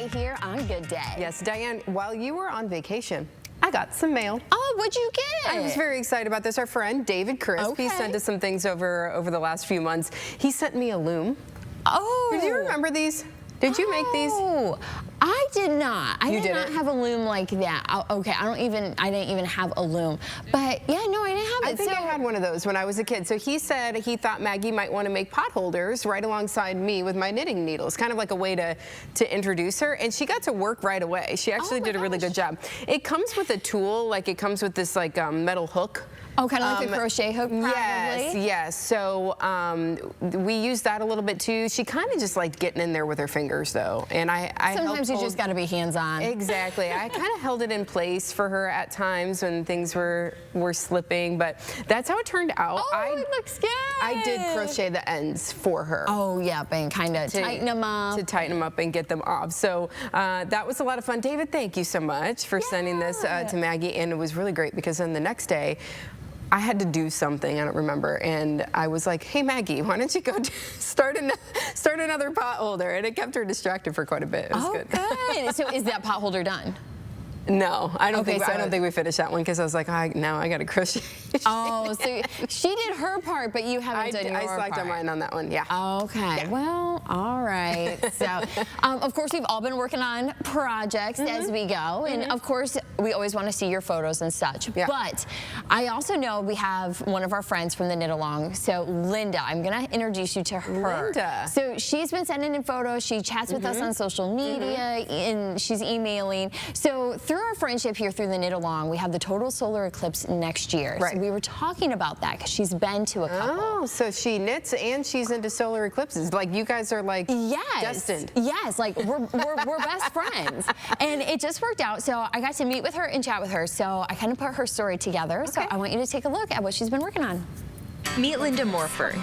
Linda here on Good Day. Yes, Diane, while you were on vacation, I got some mail. Oh, what'd you get? I was very excited about this. Our friend David Crisp, he sent us some things over the last few months. He sent me a loom. Oh. Did you remember these? Did you make these? Oh, I did not. I did not have a loom like that. Okay, I didn't even have a loom. But yeah, no, I didn't have it. I think I had one of those when I was a kid. So he said he thought Maggie might want to make pot holders right alongside me with my knitting needles, kind of like a way to introduce her. And she got to work right away. She actually did a really good job. It comes with a tool, like it comes with this like metal hook. Oh, kind of like a crochet hook, probably? Yes. So we used that a little bit too. She kind of just liked getting in there with her fingers, though. And I sometimes you just got to be hands-on. Exactly. I kind of held it in place for her at times when things were slipping, but that's how it turned out. Oh, it looks good. I did crochet the ends for her. Oh, yeah, and kind of tighten them up. To tighten them up and get them off. So that was a lot of fun. David, thank you so much for sending this to Maggie, and it was really great because then the next day, I had to do something, I don't remember, and I was like, hey Maggie, why don't you go start another pot holder? And it kept her distracted for quite a bit. It was good. So is that pot holder done? No, I don't think we finished that one because I was like, now I got to crochet. Oh, so she did her part, but you haven't done your part. I slacked on mine on that one, yeah. Okay, well, all right. So, of course, we've all been working on projects as we go, and of course, we always want to see your photos and such. Yeah. But I also know we have one of our friends from the Knit Along, so Linda, I'm going to introduce you to her. Linda. So she's been sending in photos. She chats with us on social media, and she's emailing. So through our friendship here through the Knit Along, we have the total solar eclipse next year. Right. So we were talking about that because she's been to a couple. Oh, so she knits and she's into solar eclipses. Like you guys are like destined. Yes, like we're best friends. And it just worked out. So I got to meet with her and chat with her. So I kind of put her story together. So I want you to take a look at what she's been working on. Meet Linda Morford.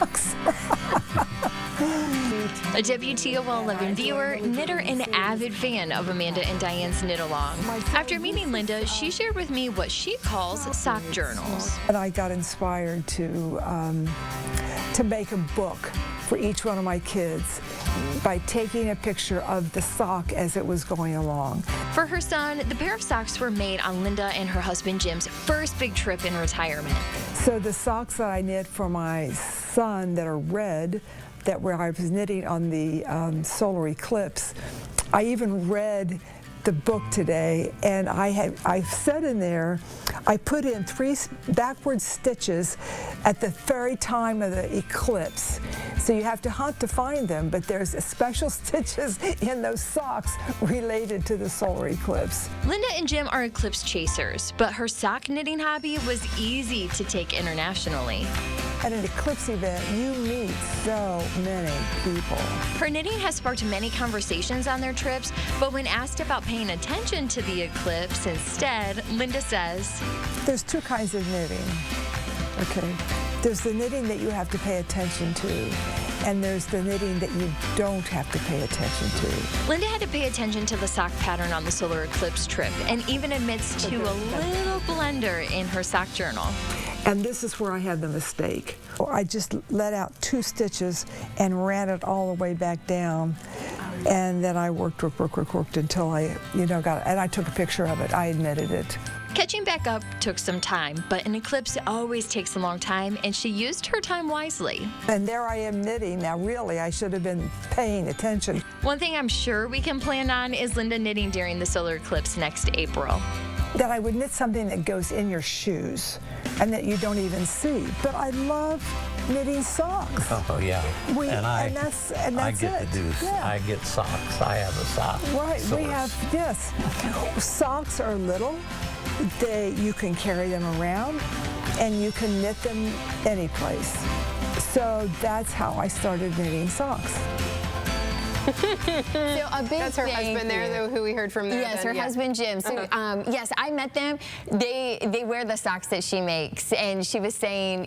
A WTOL 11 viewer, knitter, and avid fan of Amanda and Diane's Knit Along. After meeting Linda, she shared with me what she calls sock journals. And I got inspired to make a book for each one of my kids by taking a picture of the sock as it was going along. For her son, the pair of socks were made on Linda and her husband Jim's first big trip in retirement. So the socks that I knit for my son that are red, that where I was knitting on the solar eclipse, I even read the book today, and I said in there, I put in 3 backward stitches at the very time of the eclipse. So you have to hunt to find them, but there's special stitches in those socks related to the solar eclipse. Linda and Jim are eclipse chasers, but her sock knitting hobby was easy to take internationally. At an eclipse event, you meet so many people. Her knitting has sparked many conversations on their trips, but when asked about paying attention to the eclipse instead, Linda says, there's 2 kinds of knitting, okay? There's the knitting that you have to pay attention to, and there's the knitting that you don't have to pay attention to. Linda had to pay attention to the sock pattern on the solar eclipse trip, and even admits to a little blunder in her sock journal. And this is where I had the mistake. I just let out 2 stitches and ran it all the way back down. And then I worked until I, got it. And I took a picture of it. I admitted it. Catching back up took some time, but an eclipse always takes a long time, and she used her time wisely. And there I am knitting. Now, really, I should have been paying attention. One thing I'm sure we can plan on is Linda knitting during the solar eclipse next April. That I would knit something that goes in your shoes and that you don't even see. But I love knitting socks. Oh yeah, I get to do. I get socks. I have a sock. Right, source. We have socks are little. You can carry them around, and you can knit them any place. So that's how I started knitting socks. So a big That's her husband there, who we heard from there. Yes, her husband Jim. So yes, I met them. They wear the socks that she makes, and she was saying,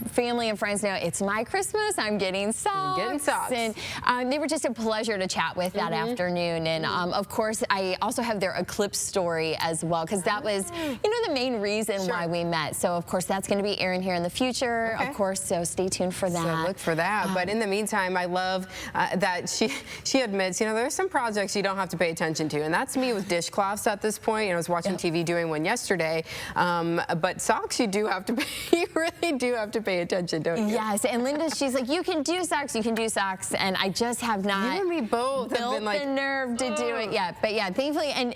family and friends know it's my Christmas. I'm getting socks. And they were just a pleasure to chat with that afternoon. And of course, I also have their eclipse story as well, because that was, the main reason why we met. So of course, that's going to be airing here in the future. Of course, so stay tuned for that. So look for that. But in the meantime, I love that she admits, you know, there's some projects you don't have to pay attention to, and that's me with dishcloths at this point. You know, I was watching TV doing one yesterday, but socks you do have to pay, you really do have to pay attention, don't you? Yes, and Linda, she's like, you can do socks, and I just have not you and me both built have been like, the nerve to do it yet. But yeah, thankfully, and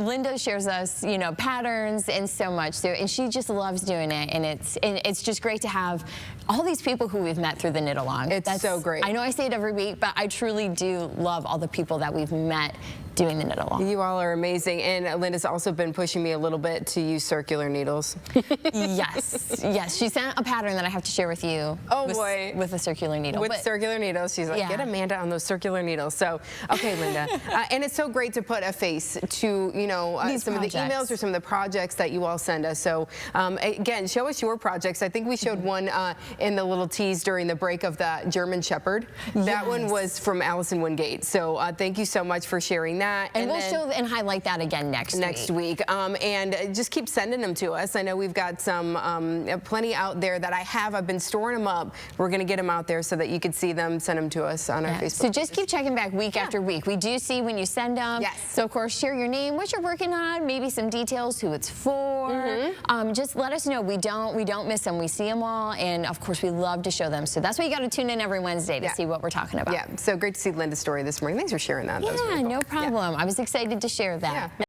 Linda shares us, you know, patterns and so much too, and she just loves doing it, and it's just great to have all these people who we've met through the knit along. That's so great. I know I say it every week, but I truly do love all the people that we've met doing the knit along. You all are amazing, and Linda's also been pushing me a little bit to use circular needles. Yes, she sent a pattern that I have to share with you. Oh boy, with a circular needle. With circular needles, she's like, get Amanda on those circular needles. So, okay, Linda, and it's so great to put a face to, you know, some of the emails or some of the projects that you all send us. So, again, show us your projects. I think we showed one in the little tease during the break of the German Shepherd. That one was from Allison Wingate. So, thank you so much for sharing that. And we'll show and highlight that again next week. And just keep sending them to us. I know we've got some plenty out there that I've been storing them up. We're going to get them out there so that you can see them. Send them to us on our Facebook. So just keep checking back week after week. We do see when you send them. Yes. So of course, share your name, what you're working on, maybe some details, who it's for. Just let us know. We don't miss them. We see them all, and of course, we love to show them. So that's why you got to tune in every Wednesday to see what we're talking about. Yeah. So great to see Linda's story this morning. Thanks for sharing that. Yeah, no problem. I was excited to share that.